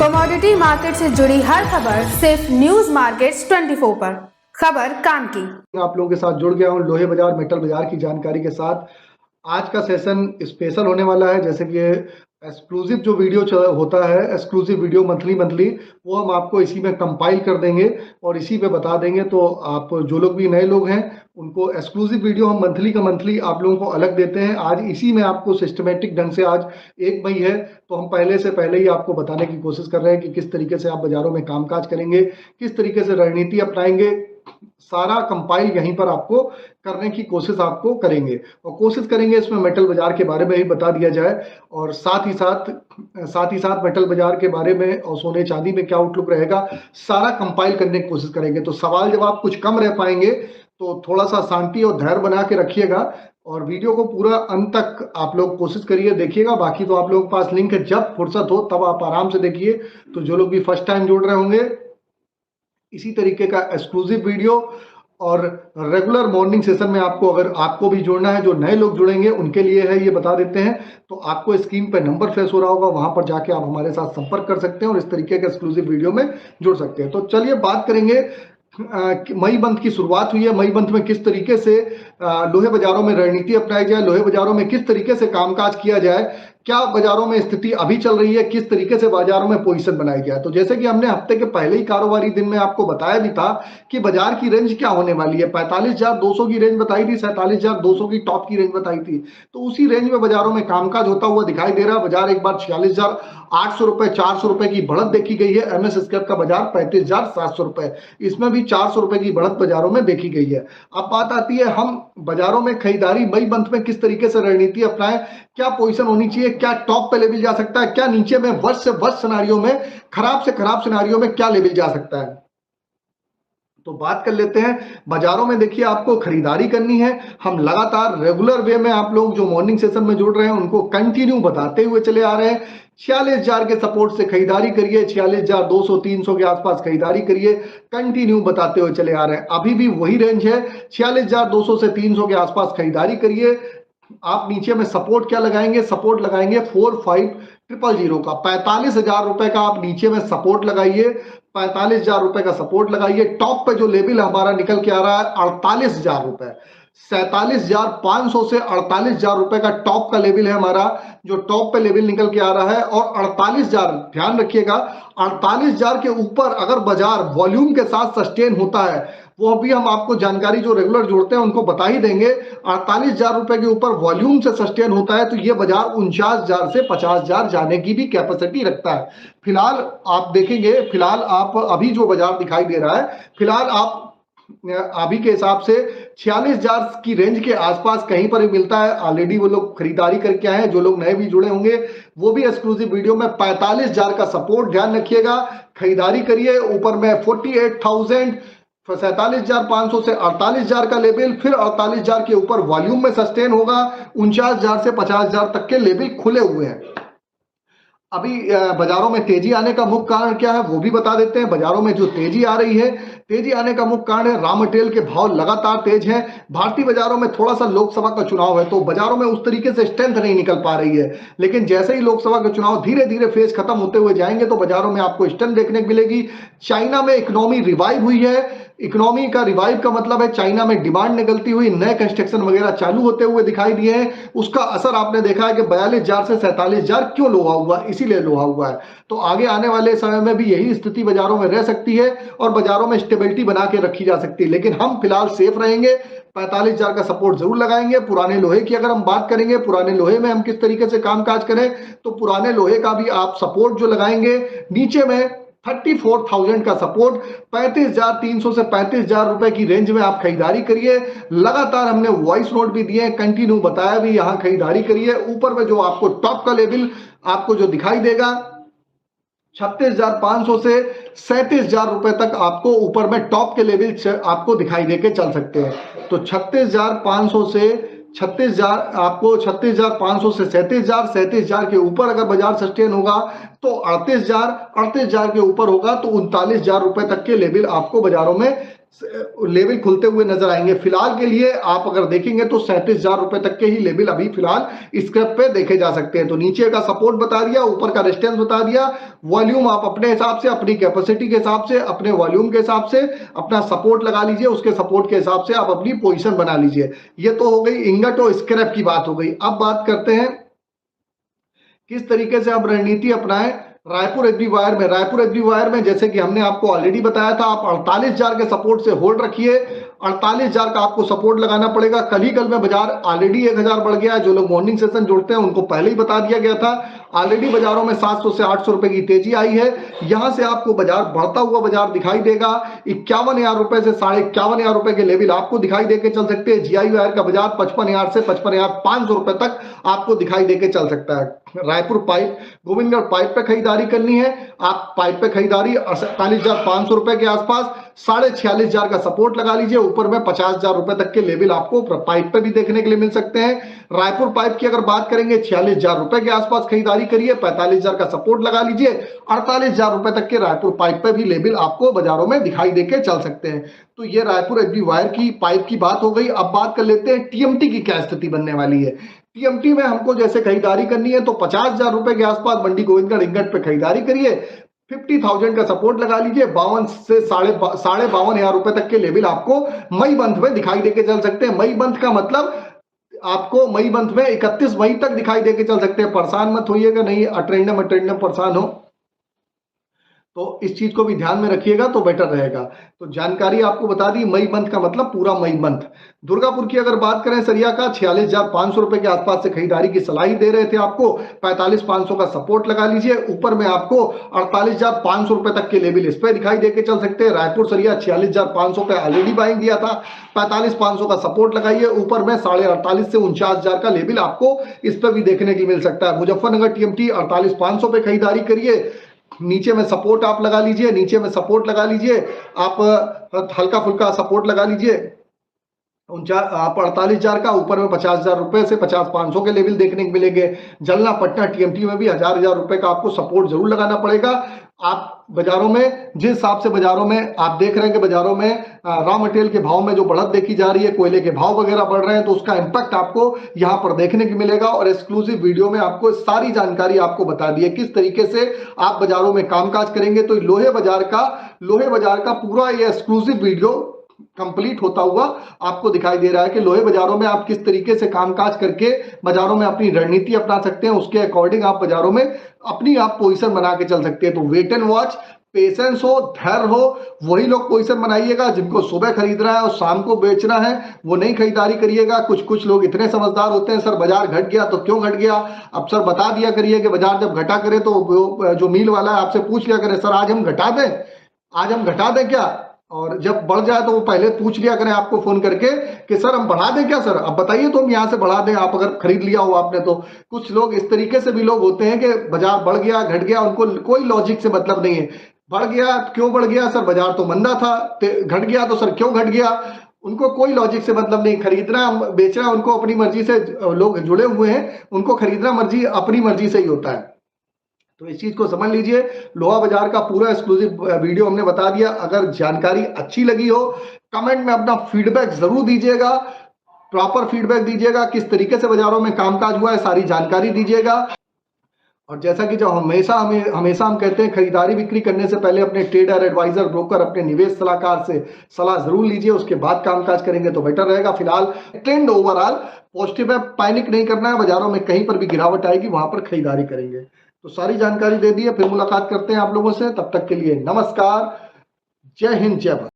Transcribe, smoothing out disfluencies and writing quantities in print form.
Commodity market से जुड़ी हर खबर सिर्फ न्यूज मार्केट्स 24 पर। खबर काम की। आप लोगों के साथ जुड़ गया हूं लोहे बाजार मेटल बाजार की जानकारी के साथ। आज का सेशन स्पेशल होने वाला है, जैसे कि एक्सक्लूसिव जो वीडियो होता है, एक्सक्लूसिव वीडियो मंथली वो हम आपको इसी में कंपाइल कर देंगे और इसी पे बता देंगे। तो आप जो लोग भी नए लोग हैं उनको एक्सक्लूसिव वीडियो हम मंथली का मंथली आप लोगों को अलग देते हैं। आज इसी में आपको सिस्टमेटिक ढंग से, आज 1 मई है तो हम पहले ही आपको बताने की कोशिश कर रहे हैं कि किस तरीके से आप बाजारों में कामकाज करेंगे, किस तरीके से रणनीति अपनाएंगे। सारा कंपाइल यहीं पर आपको करने की कोशिश आपको करेंगे और कोशिश करेंगे इसमें मेटल बाजार के बारे में ही बता दिया जाए और साथ ही साथ मेटल बाजार के बारे में और सोने चांदी में क्या आउटलुक रहेगा, सारा कंपाइल करने की कोशिश करेंगे। तो सवाल जवाब कुछ कम रह पाएंगे, तो थोड़ा सा शांति और धैर्य बना के रखिएगा और वीडियो को पूरा अंत तक आप लोग कोशिश करिए देखिएगा। बाकी तो आप लोगों के पास लिंक है, जब फुर्सत हो तब आप आराम से देखिए। तो जो लोग भी फर्स्ट टाइम जुड़ रहे होंगे, इसी तरीके का एक्सक्लूसिव वीडियो और रेगुलर मॉर्निंग सेशन में आपको, अगर आपको भी जुड़ना है, जो नए लोग जुड़ेंगे उनके लिए है, ये बता देते हैं। तो आपको स्क्रीन पे नंबर फ्लैश हो रहा होगा, वहां पर जाके आप हमारे साथ संपर्क कर सकते हैं और इस तरीके के एक्सक्लूसिव वीडियो में जुड़ सकते हैं। तो चलिए बात करेंगे, मई मंथ की शुरुआत हुई है। मई मंथ में किस तरीके से लोहे बाजारों में रणनीति अपनाई जाए, लोहे बाजारों में किस तरीके से कामकाज किया जाए, क्या बाजारों में स्थिति अभी चल रही है, किस तरीके से बाजारों में पोजीशन बनाई जाए। तो जैसे कि हमने हफ्ते के पहले ही कारोबारी दिन में आपको बताया भी था कि बाजार की रेंज क्या होने वाली है। 45,200 की रेंज बताई थी, 47,200 की टॉप की रेंज बताई थी। तो उसी रेंज में बाजारों में कामकाज होता हुआ दिखाई दे रहा है। बाजार एक बार 46,800 रुपए, 400 रुपए की बढ़त देखी गई है। एमएस स्क्रैप का बाजार 35,700 रुपए, इसमें भी 400 रुपए की बढ़त बाजारों में देखी गई है। अब बात आती है हम बाजारों में खरीदारी मई मंथ में किस तरीके से रणनीति अपनाएं, क्या पोजीशन होनी चाहिए, क्या टॉप पे लेवल जा सकता है, क्या नीचे में वर्स्ट से वर्स्ट सिनेरियो में, खराब से खराब सिनेरियो में क्या लेवल जा सकता है। तो बात कर लेते हैं बाजारों में। देखिए, आपको खरीदारी करनी है। हम लगातार रेगुलर वे में आप लोग जो मॉर्निंग सेशन में जुड़ रहे हैं उनको कंटिन्यू बताते हुए चले आ रहे हैं। 46,000 के सपोर्ट से खरीदारी करिए, 46,200 300 के आसपास खरीदारी करिए, कंटिन्यू बताते हुए चले आ रहे हैं। अभी भी वही रेंज है, 46,200 से 300 के आसपास खरीदारी करिए। आप नीचे में सपोर्ट क्या लगाएंगे, सपोर्ट लगाएंगे 45,000 का, 45,000 रुपए का आप नीचे में सपोर्ट लगाइए, 45,000 रुपए का सपोर्ट लगाइए। टॉप पे जो लेवल हमारा निकल के आ रहा है 48,000 रुपए, 47,500 से 48,000 रुपए का टॉप का लेवल है हमारा, जो टॉप पे लेवल निकल के आ रहा है। और 48,000, ध्यान रखिएगा, 48,000 के ऊपर अगर बाजार वॉल्यूम के साथ सस्टेन होता है, वो भी हम आपको जानकारी जो रेगुलर जोड़ते हैं उनको बता ही देंगे। 48,000 रुपए के ऊपर वॉल्यूम से सस्टेन होता है तो ये बाजार 49,000 से 50,000 जाने की भी कैपेसिटी रखता है। फिलहाल आप देखेंगे, फिलहाल आप अभी जो बाजार दिखाई दे रहा है, फिलहाल आप अभी के हिसाब से 46,000 की रेंज के आसपास कहीं पर भी मिलता है। ऑलरेडी वो लोग खरीदारी करके आए हैं, जो लोग नए भी जुड़े होंगे वो भी एक्सक्लूसिव वीडियो में 45,000 का सपोर्ट, ध्यान रखिएगा, खरीदारी करिए। ऊपर में 48,000, 47,500 से 48,000 का लेवल, फिर 48,000 के ऊपर वॉल्यूम में सस्टेन होगा। 49,000 से 50,000 तक के लेवल खुले हुए हैं। अभी बाजारों में तेजी आने का मुख्य कारण क्या है वो भी बता देते हैं। बाजारों में जो तेजी आ रही है, तेजी आने का मुख्य कारण है रॉ मटेरियल के भाव लगातार तेज हैं। भारतीय बाजारों में थोड़ा सा लोकसभा का चुनाव है तो बाजारों में उस तरीके से स्ट्रेंथ नहीं निकल पा रही है, लेकिन जैसे ही लोकसभा का चुनाव धीरे धीरे फेज खत्म होते हुए जाएंगे तो बाजारों में आपको स्ट्रेंथ देखने को मिलेगी। चाइना में इकोनॉमी रिवाइव हुई है। इकोनॉमी का रिवाइव का मतलब है चाइना में डिमांड निकलती हुई, नए कंस्ट्रक्शन वगैरह चालू होते हुए दिखाई दिए हैं। उसका असर आपने देखा है कि 42,000 से 47,000 क्यों लोहा हुआ, इसीलिए लोहा हुआ है। तो आगे आने वाले समय में भी यही स्थिति बाजारों में रह सकती है और बाजारों में स्टेबिलिटी बना के रखी जा सकती है, लेकिन हम फिलहाल सेफ रहेंगे। 45,000 का सपोर्ट जरूर लगाएंगे। पुराने लोहे की अगर हम बात करेंगे, पुराने लोहे में हम किस तरीके से कामकाज करें, तो पुराने लोहे का भी आप सपोर्ट जो लगाएंगे, नीचे में 34,000 का सपोर्ट, 35,300 से 35,000 रुपए की रेंज में आप खरीदारी करिए। लगातार हमने वॉइस नोट भी दिए, कंटिन्यू बताया भी, यहां खरीदारी करिए। ऊपर में जो आपको टॉप का लेवल आपको जो दिखाई देगा 36,500 से 37,000 रुपए तक आपको ऊपर में टॉप के लेवल आपको दिखाई देके चल सकते हैं। तो 36,500 से 36,000, आपको 36,500 से 37,000, 37,000 के ऊपर अगर बाजार सस्टेन होगा तो 38,000 के ऊपर होगा तो 39,000 रुपए तक के लेवल आपको बाजारों में लेवल खुलते हुए नजर आएंगे। फिलहाल के लिए आप अगर देखेंगे तो 37,000 रुपए तक के ही लेवल अभी फिलहाल स्क्रैप पे देखे जा सकते हैं। तो नीचे का सपोर्ट बता दिया, ऊपर का रेजिस्टेंस बता दिया, वॉल्यूम आप अपने हिसाब से, अपनी कैपेसिटी के हिसाब से, अपने वॉल्यूम के हिसाब से अपना सपोर्ट लगा लीजिए, उसके सपोर्ट के हिसाब से आप अपनी पोजीशन बना लीजिए। ये तो हो गई इंगट और स्क्रैप की बात हो गई। अब बात करते हैं किस तरीके से आप रणनीति अपनाएं रायपुर एग्री वायर में। रायपुर एग्री वायर में जैसे कि हमने आपको ऑलरेडी बताया था, आप 48,000 के सपोर्ट से होल्ड रखिए। 48,000 का आपको सपोर्ट लगाना पड़ेगा। कल में बाजार ऑलरेडी 1,000 बढ़ गया है। जो लोग मॉर्निंग सेशन जुड़ते हैं उनको पहले ही बता दिया गया था। ऑलरेडी बाजारों में 700 से 800 रुपए की तेजी आई है। यहां से आपको बाजार बढ़ता हुआ बाजार दिखाई देगा। 51,000 रुपए से 51,500 रुपए के लेवल आपको दिखाई देके चल सकते हैं। जीआई वायर का बाजार 55,000 से 55,500 रुपए तक आपको दिखाई देके चल सकता है। रायपुर पाइप, गोविंदगढ़ पाइप पे खरीदारी करनी है, आप पाइप पे खरीदारी 48,500 रुपए के आसपास 46,500 का सपोर्ट लगा लीजिए। ऊपर में 50,000 रुपए तक के लेवल आपको पाइप पे भी देखने के लिए मिल सकते हैं। रायपुर पाइप की अगर बात करेंगे 46,000 रुपए के आसपास खरीदारी करिए, 45,000 का सपोर्ट लगा लीजिए। 48,000 रुपए तक के रायपुर पाइप पे भी लेवल आपको बाजारों में दिखाई देके चल सकते हैं। तो ये रायपुर एग्री वायर की पाइप की बात हो गई। अब बात कर लेते हैं टीएमटी की क्या स्थिति बनने वाली है। टीएमटी में हमको जैसे खरीदारी करनी है तो 50,000 रुपए के आसपास मंडी गोविंदगढ़ इंगट पे खरीदारी करिए। 50,000 का सपोर्ट लगा लीजिए। 52 से 52,500 रुपए तक के लेवल आपको मई मंथ में दिखाई देके चल सकते हैं। मई मंथ का मतलब आपको मई मंथ में 31 मई तक दिखाई देके चल सकते हैं। परेशान मत होइएगा, नहीं अटेंडम परेशान हो तो इस चीज को भी ध्यान में रखिएगा तो बेटर रहेगा। तो जानकारी आपको बता दी, मई मंथ का मतलब पूरा मई मंथ। दुर्गापुर की अगर बात करें सरिया का 46,500 रुपए के आसपास से खरीदारी की सलाह दे रहे थे आपको। 45,500 का सपोर्ट लगा लीजिए। ऊपर में आपको 48,500 रुपए तक के लेवल इस पे दिखाई देके चल सकते हैं। रायपुर सरिया 46,500 पे ऑलरेडी बाइंग दिया था। 45,500 का सपोर्ट लगाइए। ऊपर में 48,500 से 49,000 का लेवल आपको इस पे भी देखने की मिल सकता है। मुजफ्फरनगर टीएमटी 48,500 पे खरीदारी करिए। नीचे में सपोर्ट आप लगा लीजिए, नीचे में सपोर्ट लगा लीजिए। आप हल्का फुल्का सपोर्ट लगा लीजिए आप 48,000 का। ऊपर में 50,000 रुपए से 50,500 के लेवल देखने को मिलेंगे। जलना पटना टीएमटी में भी 1,000 रुपए का आपको सपोर्ट जरूर लगाना पड़ेगा। आप बाजारों में जिस हिसाब से बाजारों में आप देख रहे हैं कि बाजारों में रॉ मटेरियल के भाव में जो बढ़त देखी जा रही है, कोयले के भाव वगैरह बढ़ रहे हैं, तो उसका इंपैक्ट आपको यहां पर देखने को मिलेगा। और एक्सक्लूसिव वीडियो में आपको सारी जानकारी आपको बता दी है किस तरीके से आप बाजारों में कामकाज करेंगे। तो लोहे बाजार का पूरा ये एक्सक्लूसिव वीडियो कंप्लीट होता हुआ आपको दिखाई दे रहा है कि लोहे बाजारों में आप किस तरीके से कामकाज करके बाजारों में अपनी रणनीति अपना सकते हैं। उसके अकॉर्डिंग आप बाजारों में अपनी आप पोजीशन बना के चल सकते हैं। तो वेट एंड वॉच, पेशेंस हो, धैर्य हो, वही लोग पोजीशन बनाइएगा। जिनको सुबह खरीदना है और शाम को बेचना है वो नहीं खरीदारी करिएगा। कुछ लोग इतने समझदार होते हैं, सर बाजार घट गया तो क्यों घट गया। अब सर बता दिया करिए कि बाजार जब घटा करे तो जो मिल वाला है आपसे पूछ लिया करे, सर आज हम घटा दें क्या। और जब बढ़ जाए तो वो पहले पूछ लिया करें आपको फोन करके कि सर हम बढ़ा दें क्या, सर अब बताइए तो हम यहां से बढ़ा दें, आप अगर खरीद लिया हो आपने तो। कुछ लोग इस तरीके से भी लोग होते हैं कि बाजार बढ़ गया घट गया, उनको कोई लॉजिक से मतलब नहीं है। बढ़ गया क्यों बढ़ गया, सर बाजार तो मंदा था। घट गया तो सर क्यों घट गया, उनको कोई लॉजिक से मतलब नहीं। खरीदना बेचना उनको अपनी मर्जी से, लोग जुड़े हुए हैं उनको खरीदना मर्जी अपनी मर्जी से ही होता है। तो इस चीज को समझ लीजिए। लोहा बाजार का पूरा एक्सक्लूसिव वीडियो हमने बता दिया। अगर जानकारी अच्छी लगी हो कमेंट में अपना फीडबैक जरूर दीजिएगा, प्रॉपर फीडबैक दीजिएगा। किस तरीके से बाजारों में कामकाज हुआ है सारी जानकारी दीजिएगा। और जैसा कि जो हमेशा हम कहते हैं, खरीदारी बिक्री करने से पहले अपने ट्रेडर, एडवाइजर, ब्रोकर, अपने निवेश सलाहकार से सलाह जरूर लीजिए, उसके बाद कामकाज करेंगे तो बेटर रहेगा। फिलहाल ट्रेंड ओवरऑल पॉजिटिव है, पैनिक नहीं करना है। बाजारों में कहीं पर भी गिरावट आएगी वहां पर खरीदारी करेंगे। तो सारी जानकारी दे दी है। फिर मुलाकात करते हैं आप लोगों से, तब तक के लिए नमस्कार, जय हिंद, जय भारत।